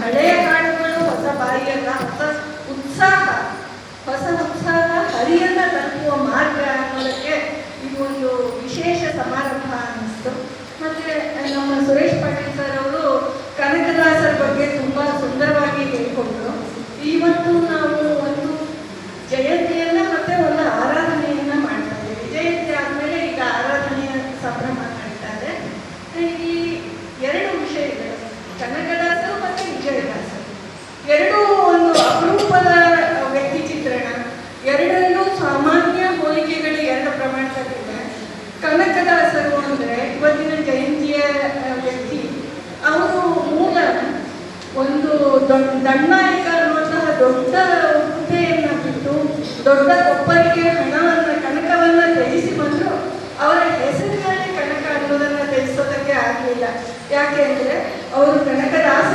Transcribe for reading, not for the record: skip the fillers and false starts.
ಹಳೆಯ ಹಾಡುಗಳು ಹೊಸ ಬಾಯಿಯಲ್ಲ, ಹೊಸ ಉತ್ಸಾಹ ಹರಿಯನ್ನ ತಲುಪುವ ಮಾರ್ಗ ಅನ್ನೋದಕ್ಕೆ ಇದು ಒಂದು ವಿಶೇಷ ಸಮಾರಂಭ ಅನ್ನಿಸ್ತು. ಮತ್ತೆ ನಮ್ಮ ಸುರೇಶ್ ಪಾಟೀಲ್ ಸರ್ ಅವರು ಕನಕದಾಸರ ಬಗ್ಗೆ ತುಂಬಾ ಸುಂದರವಾಗಿ ಹೇಳಿಕೊಂಡ್ರು. ಇವತ್ತು ನಾವು ಒಂದು ಜಯಂತಿಯನ್ನ ಮತ್ತೆ ಒಂದು ಆರಾಧನೆಯನ್ನ ಮಾಡ್ತಾ ಇದ್ದೇವೆ. ಜಯಂತಿ ಆದ್ಮೇಲೆ ಈಗ ಆರಾಧನೆಯ ಸಂಭ್ರಮ ನಡೀತಾ ಇದೆ. ಈ ಎರಡು ವಿಷಯಗಳು, ಕನಕದಾಸರು ಮತ್ತೆ ವಿಜಯದಾಸರು, ಎರಡೂ ಒಂದು ಅಪರೂಪದ ವ್ಯಕ್ತಿ ಚಿತ್ರಣ. ಎರಡರಲ್ಲೂ ಸಾಮಾನ್ಯ ಹೋಲಿಕೆಗಳು ಎರಡು ಪ್ರಮಾಣದಲ್ಲಿದೆ. ಕನಕದಾಸರು ಅಂದ್ರೆ ಇವತ್ತಿನ ಜಯಂತಿಯ ವ್ಯಕ್ತಿ, ಅವರು ಮೂಲ ಒಂದು ದಂಡನಾಯಕ ಅನ್ನುವಂತಹ ದೊಡ್ಡ ಹುದ್ದೆಯನ್ನ ಬಿಟ್ಟು ದೊಡ್ಡ ಕೊಪ್ಪರಿಗೆ ಹಣವನ್ನ ಕನಕವನ್ನ ತ್ಯಜಿಸಿ ಬಂದ್ರು. ಅವರ ಹೆಸರಿನಲ್ಲಿ ಕನಕ ಅನ್ನೋದನ್ನ ತ್ಯಜಿಸೋದಕ್ಕೆ ಆಗಲಿಲ್ಲ. ಯಾಕೆ ಅಂದ್ರೆ ಅವರು ಕನಕದಾಸ